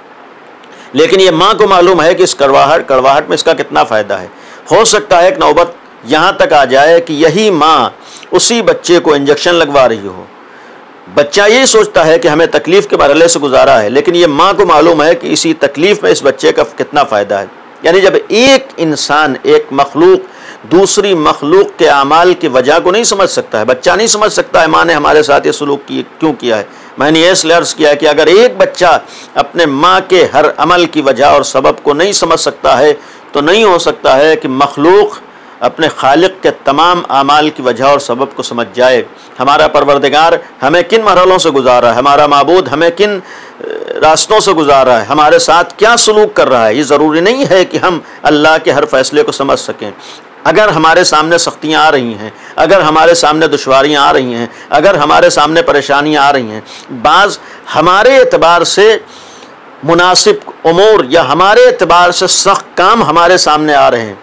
لیکن یہ ماں کو معلوم ہے کہ اس کڑواہٹ میں اس کا کتنا فائدہ ہے۔ ہو سکتا ہے ایک نوبت یہاں تک آ جائے کہ یہی ماں اسی بچے کو انجیکشن لگوا رہی ہو، بچہ یہی سوچتا ہے کہ ہمیں تکلیف کے مرحلے سے گزارا ہے، لیکن یہ ماں کو معلوم ہے کہ اسی تکلیف میں اس بچے کا کتنا فائدہ ہے۔ یعنی جب ایک انسان، ایک مخلوق دوسری مخلوق کے اعمال کی وجہ کو نہیں سمجھ سکتا ہے، بچہ نہیں سمجھ سکتا ہے ماں نے ہمارے ساتھ یہ سلوک کیوں کیا ہے۔ میں نے یہ عرض کیا کہ اگر ایک بچہ اپنے ماں کے ہر عمل کی وجہ اور سبب کو نہیں سمجھ سکتا ہے تو نہیں ہو سکتا ہے کہ مخلوق اپنے خالق کے تمام اعمال کی وجہ اور سبب کو سمجھ جائے۔ ہمارا پروردگار ہمیں کن مرحلوں سے گزار رہا ہے، ہمارا معبود ہمیں کن راستوں سے گزار رہا ہے، ہمارے ساتھ کیا سلوک کر رہا ہے، یہ ضروری نہیں ہے کہ ہم اللہ کے ہر فیصلے کو سمجھ سکیں۔ اگر ہمارے سامنے سختیاں آ رہی ہیں، اگر ہمارے سامنے دشواریاں آ رہی ہیں، اگر ہمارے سامنے پریشانیاں آ رہی ہیں، بعض ہمارے اعتبار سے مناسب امور یا ہمارے اعتبار سے سخت کام ہمارے سامنے آ رہے ہیں،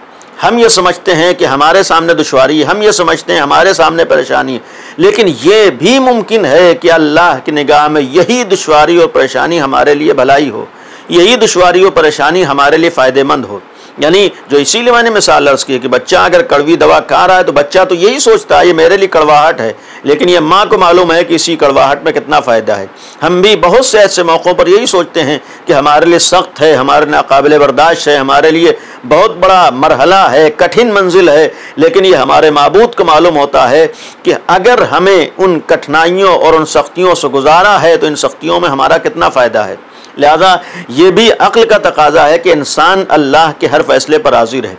ہم یہ سمجھتے ہیں کہ ہمارے سامنے دشواری ہے، ہم یہ سمجھتے ہیں ہمارے سامنے پریشانی ہے، لیکن یہ بھی ممکن ہے کہ اللہ کی نگاہ میں یہی دشواری اور پریشانی ہمارے لیے بھلائی ہو، یہی دشواری اور پریشانی ہمارے لیے فائدہ مند ہو۔ یعنی جو اسی لیے میں نے مثال عرض کی کہ بچہ اگر کڑوی دوا کھا رہا ہے تو بچہ تو یہی سوچتا ہے یہ میرے لیے کڑواہٹ ہے، لیکن یہ ماں کو معلوم ہے کہ اسی کڑواہٹ میں کتنا فائدہ ہے۔ ہم بھی بہت سے ایسے موقعوں پر یہی سوچتے ہیں کہ ہمارے لیے سخت ہے، ہمارے ناقابل برداشت ہے، ہمارے لیے بہت بڑا مرحلہ ہے، کٹھن منزل ہے، لیکن یہ ہمارے معبود کو معلوم ہوتا ہے کہ اگر ہمیں ان کٹھنائیوں اور ان سختیوں سے گزارا ہے تو ان سختیوں میں ہمارا کتنا فائدہ ہے۔ لہذا یہ بھی عقل کا تقاضا ہے کہ انسان اللہ کے ہر فیصلے پر راضی رہے۔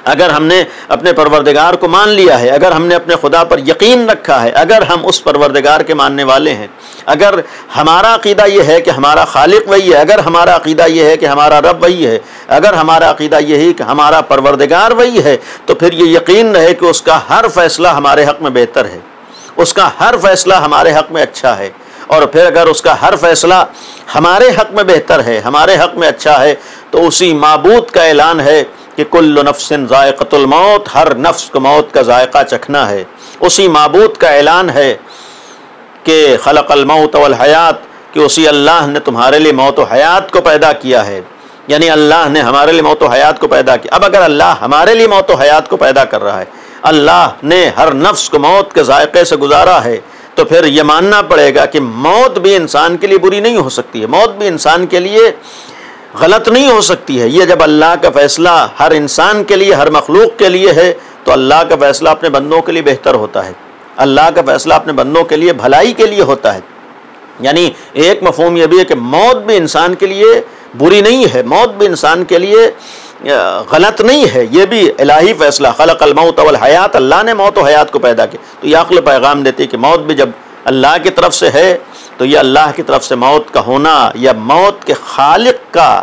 اگر ہم نے اپنے پروردگار کو مان لیا ہے، اگر ہم نے اپنے خدا پر یقین رکھا ہے، اگر ہم اس پروردگار کے ماننے والے ہیں، اگر ہمارا عقیدہ یہ ہے کہ ہمارا خالق وہی ہے، اگر ہمارا عقیدہ یہ ہے کہ ہمارا رب وہی ہے، اگر ہمارا عقیدہ یہ ہے کہ ہمارا پروردگار وہی ہے، تو پھر یہ یقین رہے کہ اس کا ہر فیصلہ ہمارے حق میں بہتر ہے، اس کا ہر فیصلہ ہمارے حق میں اچھا ہے۔ اور پھر اگر اس کا ہر فیصلہ ہمارے حق میں بہتر ہے، ہمارے حق میں اچھا ہے، تو اسی معبود کا اعلان ہے کہ کل نفس ذائقۃ الموت، ہر نفس کو موت کا ذائقہ چکھنا ہے۔ اسی معبود کا اعلان ہے کہ خلق الموت والحیات، کہ اسی اللہ نے تمہارے لیے موت و حیات کو پیدا کیا ہے، یعنی اللہ نے ہمارے لیے موت و حیات کو پیدا کیا۔ اب اگر اللہ ہمارے لیے موت و حیات کو پیدا کر رہا ہے، اللہ نے ہر نفس کو موت کے ذائقے سے گزارا ہے، تو پھر یہ ماننا پڑے گا کہ موت بھی انسان کے لیے بری نہیں ہو سکتی ہے، موت بھی انسان کے لیے غلط نہیں ہو سکتی ہے۔ یہ جب اللہ کا فیصلہ ہر انسان کے لیے، ہر مخلوق کے لیے ہے، تو اللہ کا فیصلہ اپنے بندوں کے لیے بہتر ہوتا ہے، اللہ کا فیصلہ اپنے بندوں کے لیے بھلائی کے لیے ہوتا ہے۔ یعنی ایک مفہوم یہ بھی ہے کہ موت بھی انسان کے لیے بری نہیں ہے، موت بھی انسان کے لیے غلط نہیں ہے، یہ بھی الہی فیصلہ، خلق الموت والحیات، اللہ نے موت و حیات کو پیدا کیا۔ تو یہ عقل پیغام دیتی ہے کہ موت بھی جب اللہ کی طرف سے ہے تو یہ اللہ کی طرف سے موت کا ہونا، یا موت کے خالق کا،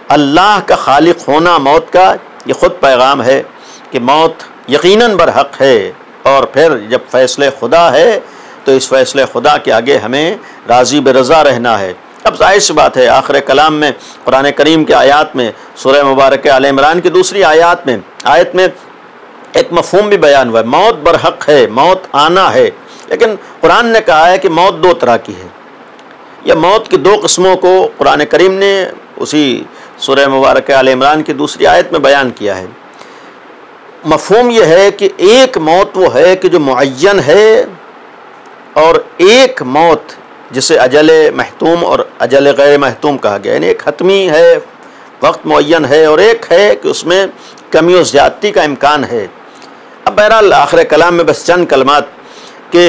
اللہ کا خالق ہونا موت کا، یہ خود پیغام ہے کہ موت یقیناً برحق ہے، اور پھر جب فیصلے خدا ہے تو اس فیصلے خدا کے آگے ہمیں راضی برضا رہنا ہے۔ اب ظاہر سی بات ہے آخر کلام میں قرآن کریم کے آیات میں، سورہ مبارکہ آل عمران کی دوسری آیت میں ایک مفہوم بھی بیان ہوا ہے، موت برحق ہے، موت آنا ہے، لیکن قرآن نے کہا ہے کہ موت دو طرح کی ہے، یا موت کی دو قسموں کو قرآن کریم نے اسی سورہ مبارکہ آل عمران کی دوسری آیت میں بیان کیا ہے۔ مفہوم یہ ہے کہ ایک موت وہ ہے کہ جو معین ہے، اور ایک موت جسے اجل محتوم اور اجل غیر محتوم کہا گیا، یعنی ایک حتمی ہے، وقت معین ہے، اور ایک ہے کہ اس میں کمی و زیادتی کا امکان ہے۔ اب بہرحال آخر کلام میں بس چند کلمات کہ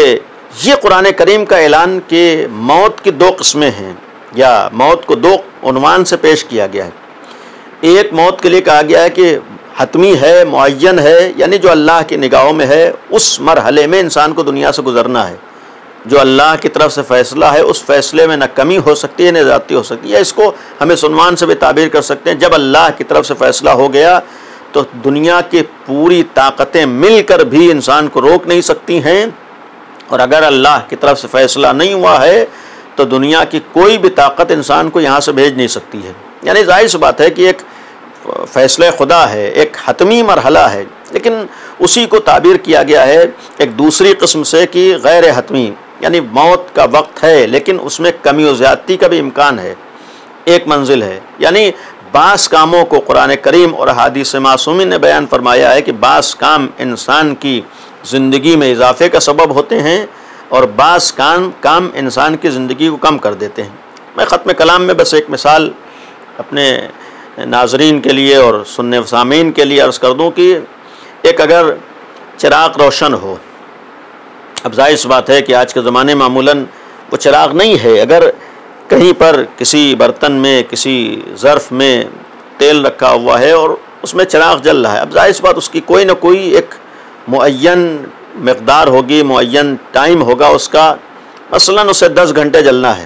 یہ قرآن کریم کا اعلان کہ موت کی دو قسمیں ہیں، یا موت کو دو عنوان سے پیش کیا گیا ہے۔ ایک موت کے لیے کہا گیا ہے کہ حتمی ہے، معین ہے، یعنی جو اللہ کی نگاہوں میں ہے، اس مرحلے میں انسان کو دنیا سے گزرنا ہے، جو اللہ کی طرف سے فیصلہ ہے اس فیصلے میں نہ کمی ہو سکتی ہے نہ زیادتی ہو سکتی ہے، اس کو ہم اس عنوان سے بھی تعبیر کر سکتے ہیں، جب اللہ کی طرف سے فیصلہ ہو گیا تو دنیا کی پوری طاقتیں مل کر بھی انسان کو روک نہیں سکتی ہیں، اور اگر اللہ کی طرف سے فیصلہ نہیں ہوا ہے تو دنیا کی کوئی بھی طاقت انسان کو یہاں سے بھیج نہیں سکتی ہے۔ یعنی ظاہر سی بات ہے کہ ایک فیصلہ خدا ہے، ایک حتمی مرحلہ ہے، لیکن اسی کو تعبیر کیا گیا ہے ایک دوسری قسم سے کہ غیر حتمی، یعنی موت کا وقت ہے لیکن اس میں کمی و زیادتی کا بھی امکان ہے، ایک منزل ہے۔ یعنی بعض کاموں کو قرآن کریم اور احادیث معصومین نے بیان فرمایا ہے کہ بعض کام انسان کی زندگی میں اضافے کا سبب ہوتے ہیں، اور بعض کام انسان کی زندگی کو کم کر دیتے ہیں۔ میں ختم کلام میں بس ایک مثال اپنے ناظرین کے لیے اور سننے و سامعین کے لیے عرض کر دوں کہ ایک اگر چراغ روشن ہو، اب ظاہر سی بات ہے کہ آج کے زمانے معمولاً وہ چراغ نہیں ہے، اگر کہیں پر کسی برتن میں کسی ظرف میں تیل رکھا ہوا ہے اور اس میں چراغ جل رہا ہے، اب ظاہر سی بات اس کی کوئی نہ کوئی ایک معین مقدار ہوگی، معین ٹائم ہوگا اس کا، مثلاً اسے 10 گھنٹے جلنا ہے،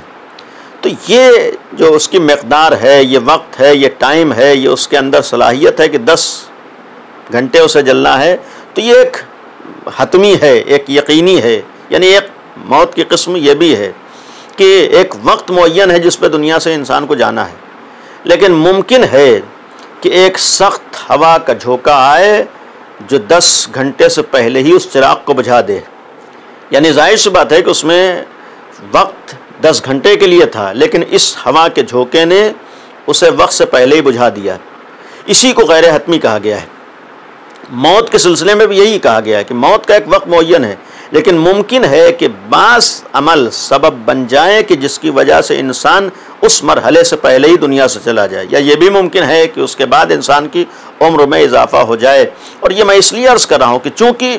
تو یہ جو اس کی مقدار ہے، یہ وقت ہے، یہ ٹائم ہے، یہ اس کے اندر صلاحیت ہے کہ 10 گھنٹے اسے جلنا ہے، تو یہ ایک حتمی ہے، ایک یقینی ہے، یعنی ایک موت کی قسم یہ بھی ہے کہ ایک وقت معین ہے جس پہ دنیا سے انسان کو جانا ہے، لیکن ممکن ہے کہ ایک سخت ہوا کا جھونکا آئے جو 10 گھنٹے سے پہلے ہی اس چراغ کو بجھا دے، یعنی ظاہر سی بات ہے کہ اس میں وقت 10 گھنٹے کے لیے تھا، لیکن اس ہوا کے جھونکے نے اسے وقت سے پہلے ہی بجھا دیا۔ اسی کو غیر حتمی کہا گیا ہے۔ موت کے سلسلے میں بھی یہی کہا گیا ہے کہ موت کا ایک وقت معین ہے، لیکن ممکن ہے کہ بعض عمل سبب بن جائیں کہ جس کی وجہ سے انسان اس مرحلے سے پہلے ہی دنیا سے چلا جائے، یا یہ بھی ممکن ہے کہ اس کے بعد انسان کی عمر میں اضافہ ہو جائے۔ اور یہ میں اس لیے عرض کر رہا ہوں کہ چونکہ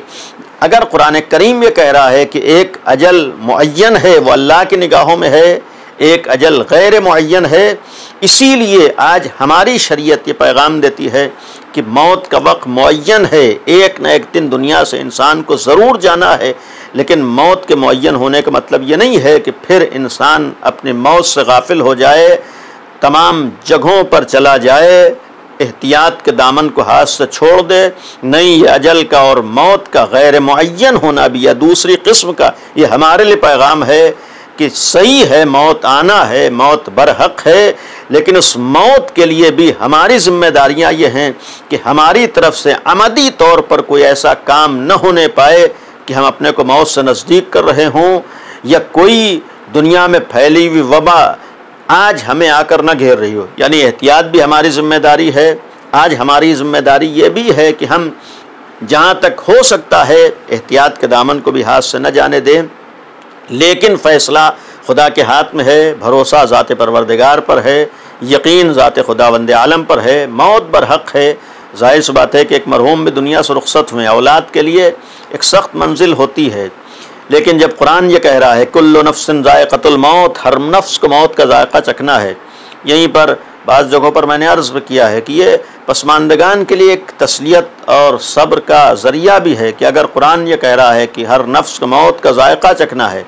اگر قرآن کریم یہ کہہ رہا ہے کہ ایک اجل معین ہے، وہ اللہ کی نگاہوں میں ہے، ایک اجل غیر معین ہے، اسی لیے آج ہماری شریعت یہ پیغام دیتی ہے کہ موت کا وقت معین ہے، ایک نہ ایک دن دنیا سے انسان کو ضرور جانا ہے، لیکن موت کے معین ہونے کا مطلب یہ نہیں ہے کہ پھر انسان اپنی موت سے غافل ہو جائے، تمام جگہوں پر چلا جائے، احتیاط کے دامن کو ہاتھ سے چھوڑ دے۔ نہیں، یہ اجل کا اور موت کا غیر معین ہونا بھی یا دوسری قسم کا یہ ہمارے لیے پیغام ہے کہ صحیح ہے موت آنا ہے، موت برحق ہے، لیکن اس موت کے لیے بھی ہماری ذمہ داریاں یہ ہیں کہ ہماری طرف سے عمدی طور پر کوئی ایسا کام نہ ہونے پائے کہ ہم اپنے کو موت سے نزدیک کر رہے ہوں، یا کوئی دنیا میں پھیلی ہوئی وبا آج ہمیں آ کر نہ گھیر رہی ہو۔ یعنی احتیاط بھی ہماری ذمہ داری ہے۔ آج ہماری ذمہ داری یہ بھی ہے کہ ہم جہاں تک ہو سکتا ہے احتیاط کے دامن کو بھی ہاتھ سے نہ جانے دیں، لیکن فیصلہ خدا کے ہاتھ میں ہے، بھروسہ ذات پروردگار پر ہے، یقین ذات خداوند عالم پر ہے، موت برحق ہے۔ ظاہر سی بات ہے کہ ایک مرحوم بھی دنیا سے رخصت ہوئے، اولاد کے لیے ایک سخت منزل ہوتی ہے، لیکن جب قرآن یہ کہہ رہا ہے کل نفس ذائقۃ الموت، ہر نفس کو موت کا ذائقہ چکھنا ہے، یہیں پر بعض جگہوں پر میں نے عرض کیا ہے کہ یہ پسماندگان کے لیے ایک تسلیت اور صبر کا ذریعہ بھی ہے کہ اگر قرآن یہ کہہ رہا ہے کہ ہر نفس کو موت کا ذائقہ چکھنا ہے،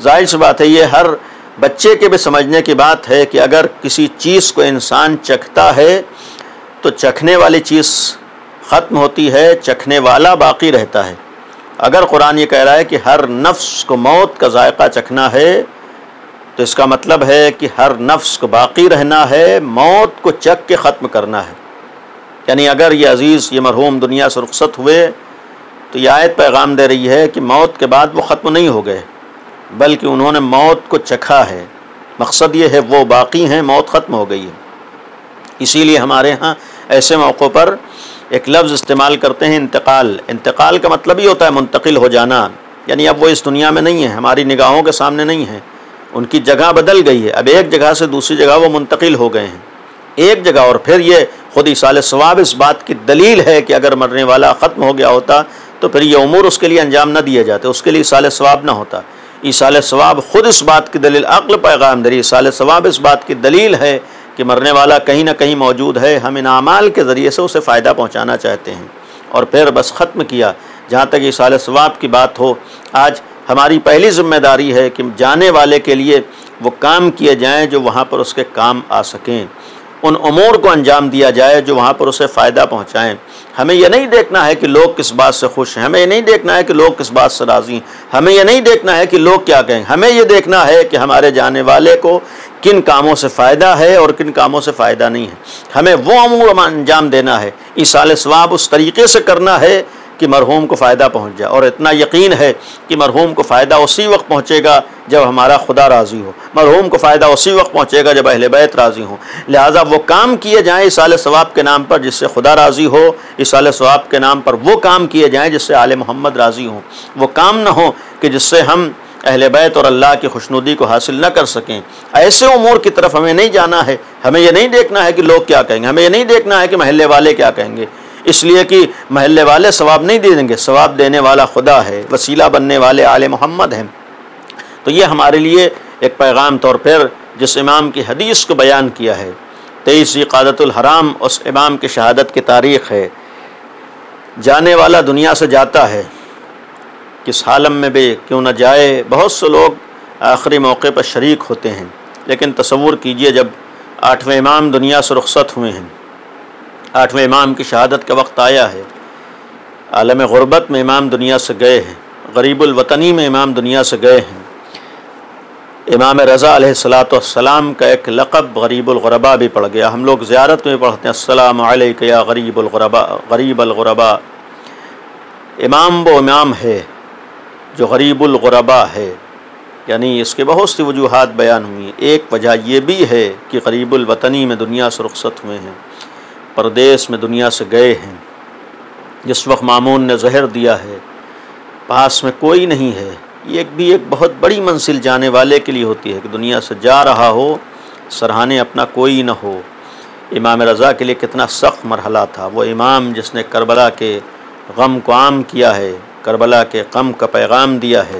ظاہر سی بات ہے یہ ہر بچے کے بھی سمجھنے کی بات ہے کہ اگر کسی چیز کو انسان چکھتا ہے تو چکھنے والی چیز ختم ہوتی ہے، چکھنے والا باقی رہتا ہے۔ اگر قرآن یہ کہہ رہا ہے کہ ہر نفس کو موت کا ذائقہ چکھنا ہے تو اس کا مطلب ہے کہ ہر نفس کو باقی رہنا ہے، موت کو چکھ کے ختم کرنا ہے۔ یعنی اگر یہ عزیز یہ مرحوم دنیا سے رخصت ہوئے تو یہ آیت پیغام دے رہی ہے کہ موت کے بعد وہ ختم نہیں ہو گئے، بلکہ انہوں نے موت کو چکھا ہے۔ مقصد یہ ہے وہ باقی ہیں، موت ختم ہو گئی ہے۔ اسی لیے ہمارے ہاں ایسے موقعوں پر ایک لفظ استعمال کرتے ہیں انتقال۔ انتقال کا مطلب ہی ہوتا ہے منتقل ہو جانا، یعنی اب وہ اس دنیا میں نہیں ہے، ہماری نگاہوں کے سامنے نہیں ہے، ان کی جگہ بدل گئی ہے، اب ایک جگہ سے دوسری جگہ وہ منتقل ہو گئے ہیں، ایک جگہ۔ اور پھر یہ خود ایصال ثواب اس بات کی دلیل ہے کہ اگر مرنے والا ختم ہو گیا ہوتا تو پھر یہ امور اس کے لیے انجام نہ دیے جاتے، اس کے لیے ایصال ثواب نہ ہوتا۔ ایصال ثواب خود اس بات کی دلیل، عقل پیغام دے رہی، ایصال ثواب اس بات کی دلیل ہے کہ مرنے والا کہیں نہ کہیں موجود ہے، ہم ان اعمال کے ذریعے سے اسے فائدہ پہنچانا چاہتے ہیں۔ اور پھر بس ختم کیا۔ جہاں تک ایصال ثواب کی بات ہو، آج ہماری پہلی ذمہ داری ہے کہ جانے والے کے لیے وہ کام کیے جائیں جو وہاں پر اس کے کام آ سکیں، ان امور کو انجام دیا جائے جو وہاں پر اسے فائدہ پہنچائیں۔ ہمیں یہ نہیں دیکھنا ہے کہ لوگ کس بات سے خوش ہیں، ہمیں یہ نہیں دیکھنا ہے کہ لوگ کس بات سے راضی ہیں، ہمیں یہ نہیں دیکھنا ہے کہ لوگ کیا کہیں، ہمیں یہ دیکھنا ہے کہ ہمارے جانے والے کو کن کاموں سے فائدہ ہے اور کن کاموں سے فائدہ نہیں ہے۔ ہمیں وہ امور انجام دینا ہے، ایصال ثواب اس طریقے سے کرنا ہے کہ مرحوم کو فائدہ پہنچ جائے، اور اتنا یقین ہے کہ مرحوم کو فائدہ اسی وقت پہنچے گا جب ہمارا خدا راضی ہو، مرحوم کو فائدہ اسی وقت پہنچے گا جب اہل بیت راضی ہوں۔ لہٰذا وہ کام کیے جائیں ایصال ثواب کے نام پر جس سے خدا راضی ہو، ایصال ثواب کے نام پر وہ کام کیے جائیں جس سے آل محمد راضی ہوں۔ وہ کام نہ ہو کہ جس سے ہم اہل بیت اور اللہ کی خوشنودی کو حاصل نہ کر سکیں، ایسے امور کی طرف ہمیں نہیں جانا ہے۔ ہمیں یہ نہیں دیکھنا ہے کہ لوگ کیا کہیں گے، ہمیں یہ نہیں دیکھنا ہے کہ محلے والے کیا کہیں گے، اس لیے کہ محلے والے ثواب نہیں دے دیں گے، ثواب دینے والا خدا ہے، وسیلہ بننے والے آل محمد ہیں۔ تو یہ ہمارے لیے ایک پیغام طور پر جس امام کی حدیث کو بیان کیا ہے، 23 ذوالقعدۃ الحرام اس امام کی شہادت کی تاریخ ہے۔ جانے والا دنیا سے جاتا ہے، کس عالم میں بھی کیوں نہ جائے، بہت سے لوگ آخری موقع پر شریک ہوتے ہیں، لیکن تصور کیجئے جب 8ویں امام دنیا سے رخصت ہوئے ہیں، 8ویں امام کی شہادت کا وقت آیا ہے، عالم غربت میں امام دنیا سے گئے ہیں، غریب الوطنی میں امام دنیا سے گئے ہیں۔ امام رضا علیہ السلام کا ایک لقب غریب الغرباء بھی پڑ گیا، ہم لوگ زیارت میں پڑھتے ہیں السلام علیک یا غریب الغرباء، غریب الغرباء۔ امام وہ امام ہے جو غریب الغرباء ہے، یعنی اس کے بہت سی وجوہات بیان ہوئی ہیں۔ ایک وجہ یہ بھی ہے کہ غریب الوطنی میں دنیا سے رخصت ہوئے ہیں، پردیس میں دنیا سے گئے ہیں، جس وقت مامون نے زہر دیا ہے، پاس میں کوئی نہیں ہے۔ یہ بھی ایک بہت بڑی منزل جانے والے کے لیے ہوتی ہے کہ دنیا سے جا رہا ہو، سرہانے اپنا کوئی نہ ہو۔ امام رضا کے لیے کتنا سخت مرحلہ تھا، وہ امام جس نے کربلا کے غم کو عام کیا ہے، کربلا کے غم کا پیغام دیا ہے،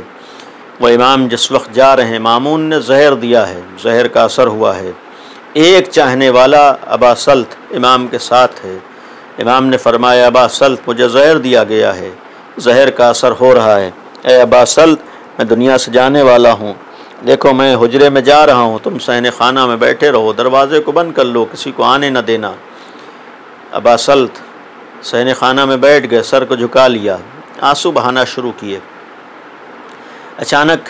وہ امام جس وقت جا رہے ہیں، مامون نے زہر دیا ہے، زہر کا اثر ہوا ہے، ایک چاہنے والا ابا سلط امام کے ساتھ ہے، امام نے فرمایا ابا سلط مجھے زہر دیا گیا ہے، زہر کا اثر ہو رہا ہے، اے ابا سلط میں دنیا سے جانے والا ہوں، دیکھو میں حجرے میں جا رہا ہوں، تم صحن خانہ میں بیٹھے رہو، دروازے کو بند کر لو، کسی کو آنے نہ دینا۔ ابا سلط صحن خانہ میں بیٹھ گئے، سر کو جھکا لیا، آنسو بہانا شروع کیے۔ اچانک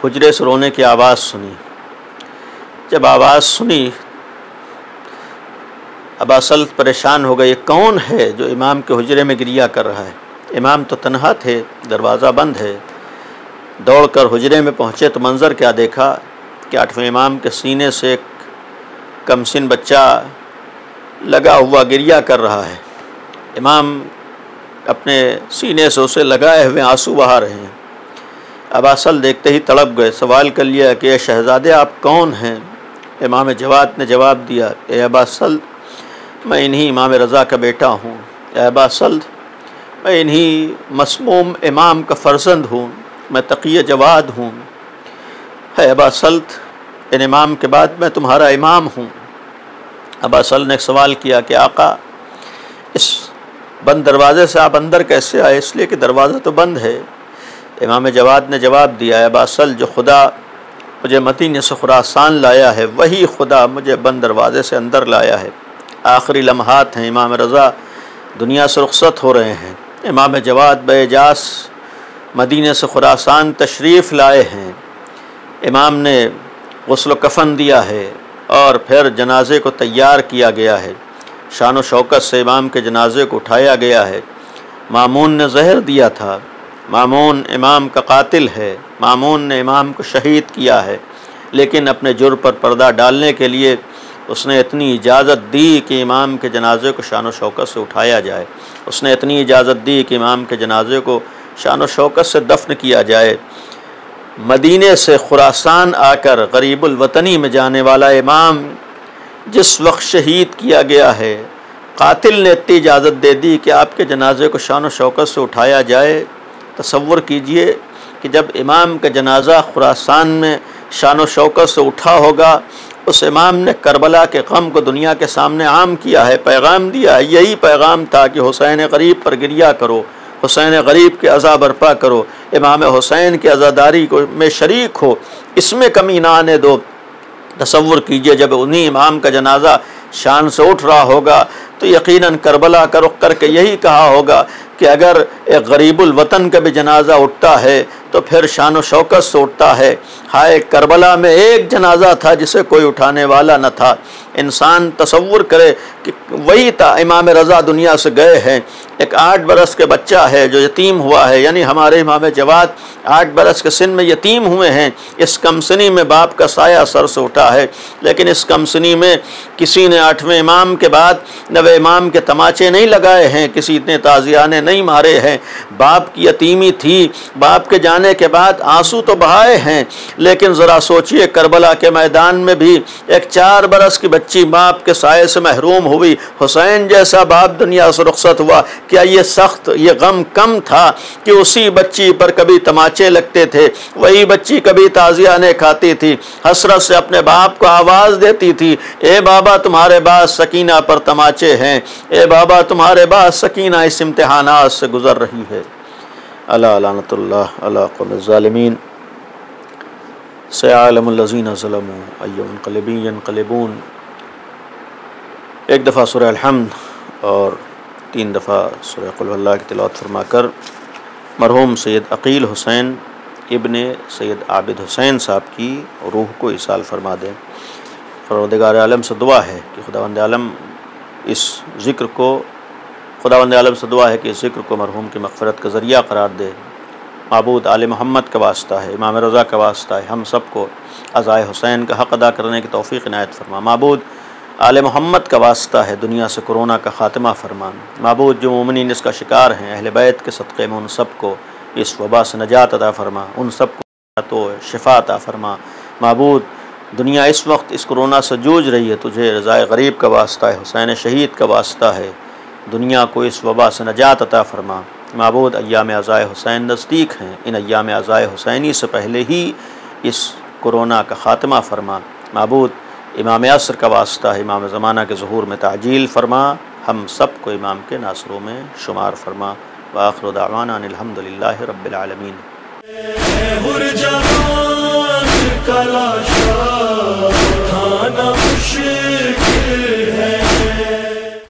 حجرے سے رونے کی آواز سنی، جب آواز سنی ابا سلط پریشان ہو گئے، یہ کون ہے جو امام کے حجرے میں گریہ کر رہا ہے؟ امام تو تنہا تھے، دروازہ بند ہے۔ دوڑ کر حجرے میں پہنچے تو منظر کیا دیکھا کہ 8ویں امام کے سینے سے ایک کم سن بچہ لگا ہوا گریہ کر رہا ہے، امام اپنے سینے سے اسے لگائے ہوئے آنسو بہا رہے ہیں۔ ابا سلط دیکھتے ہی تڑپ گئے، سوال کر لیا کہ اے شہزادے آپ کون ہیں؟ امام جواد نے جواب دیا، اے ابا سلط میں انہی امام رضا کا بیٹا ہوں، اے ابا سلط میں انہی مسموم امام کا فرزند ہوں، میں تقی جواد ہوں، اے ابا سلط ان امام کے بعد میں تمہارا امام ہوں۔ ابا سلط نے ایک سوال کیا کہ آقا اس بند دروازے سے آپ اندر کیسے آئے؟ اس لیے کہ دروازہ تو بند ہے۔ امام جواد نے جواب دیا، اے ابا سلط جو خدا مجھے مدینے سے خراسان لایا ہے وہی خدا مجھے بند دروازے سے اندر لایا ہے۔ آخری لمحات ہیں، امام رضا دنیا سے رخصت ہو رہے ہیں، امام جواد باعجاز مدینے سے خراسان تشریف لائے ہیں، امام نے غسل و کفن دیا ہے اور پھر جنازے کو تیار کیا گیا ہے، شان و شوکت سے امام کے جنازے کو اٹھایا گیا ہے۔ مامون نے زہر دیا تھا، مامون امام کا قاتل ہے، مامون نے امام کو شہید کیا ہے، لیکن اپنے جرم پر پردہ ڈالنے کے لیے اس نے اتنی اجازت دی کہ امام کے جنازے کو شان و شوکت سے اٹھایا جائے، اس نے اتنی اجازت دی کہ امام کے جنازے کو شان و شوکت سے دفن کیا جائے۔ مدینے سے خراسان آ کر غریب الوطنی میں جانے والا امام جس وقت شہید کیا گیا ہے، قاتل نے اتنی اجازت دے دی کہ آپ کے جنازے کو شان و شوکت سے اٹھایا جائے۔ تصور کیجئے کہ جب امام کا جنازہ خراسان میں شان و شوکت سے اٹھا ہوگا، اس امام نے کربلا کے غم کو دنیا کے سامنے عام کیا ہے، پیغام دیا ہے۔ یہی پیغام تھا کہ حسین غریب پر گریہ کرو، حسین غریب کے عزا برپا کرو، امام حسین کی عزاداری کو میں شریک ہو، اس میں کمی نہ آنے دو۔ تصور کیجئے جب انہی امام کا جنازہ شان سے اٹھ رہا ہوگا تو یقیناً کربلا کا رخ کر کے یہی کہا ہوگا کہ اگر ایک غریب الوطن کا بھی جنازہ اٹھتا ہے تو پھر شان و شوکت سے اٹھتا ہے۔ ہائے کربلا میں ایک جنازہ تھا جسے کوئی اٹھانے والا نہ تھا۔ انسان تصور کرے کہ وہی تھا، امام رضا دنیا سے گئے ہیں، ایک 8 برس کے بچہ ہے جو یتیم ہوا ہے، یعنی ہمارے امام جواد 8 برس کے سن میں یتیم ہوئے ہیں، اس کم سنی میں باپ کا سایہ سر سے اٹھا ہے، لیکن اس کم سنی میں کسی نے 8ویں امام کے بعد 9ویں امام کے تماچے نہیں لگائے ہیں، کسی نے تعزیانے نہیں مارے ہیں، باپ کی یتیمی تھی، باپ کے جانے کے بعد آنسو تو بہائے ہیں، لیکن ذرا سوچئے کربلا کے میدان میں بھی ایک 4 برس کی بچی باپ کے سائے سے محروم ہوئی، حسین جیسا باپ دنیا سے رخصت ہوا، کیا یہ سخت، یہ غم کم تھا کہ اسی بچی پر کبھی تماچے لگتے تھے، وہی بچی کبھی تازیانے کھاتی تھی، حسرت سے اپنے باپ کو آواز دیتی تھی، اے بابا تمہارے بعد سکینہ پر تماچے ہیں، اے بابا تمہارے بعد سکینہ اس امتحانات سے گزر رہی ہے۔ الا لعنت اللہ علی قوم الظالمین، سیعلم الذین ظلموا ای منقلب ینقلبون۔ ایک دفعہ سورہ الحمد اور 3 دفعہ سورہ قل اللہ کی تلاوت فرما کر مرحوم سید عقیل حسین ابن سید عابد حسین صاحب کی روح کو ایصال فرما دیں۔ پروردگار عالم سے دعا ہے کہ خداوند عالم اس ذکر کو مرحوم کی مغفرت کا ذریعہ قرار دے۔ معبود آل محمد کا واسطہ ہے، امام رضا کا واسطہ ہے، ہم سب کو عزائے حسین کا حق ادا کرنے کی توفیق عنایت فرما۔ معبود آل محمد کا واسطہ ہے، دنیا سے کرونا کا خاتمہ فرما۔ معبود جو مومنین اس کا شکار ہیں، اہل بیت کے صدقے میں ان سب کو اس وبا سے نجات عطا فرما، ان سب کو تو شفا عطا فرما۔ معبود دنیا اس وقت اس کرونا سے جوجھ رہی ہے، تجھے رضائے غریب کا واسطہ ہے، حسین شہید کا واسطہ ہے، دنیا کو اس وبا سے نجات عطا فرما۔ معبود ایام عزائے حسین نزدیک ہیں، ان ایام عزائے حسینی سے پہلے ہی اس کرونا کا خاتمہ فرما۔ معبود امام عصر کا واسطہ ہے، امام زمانہ کے ظہور میں تعجیل فرما، ہم سب کو امام کے ناصروں میں شمار فرما۔ وآخر دعوانا ان الحمدللہ رب العالمین۔ کلاشا کھانا مشکل ہے۔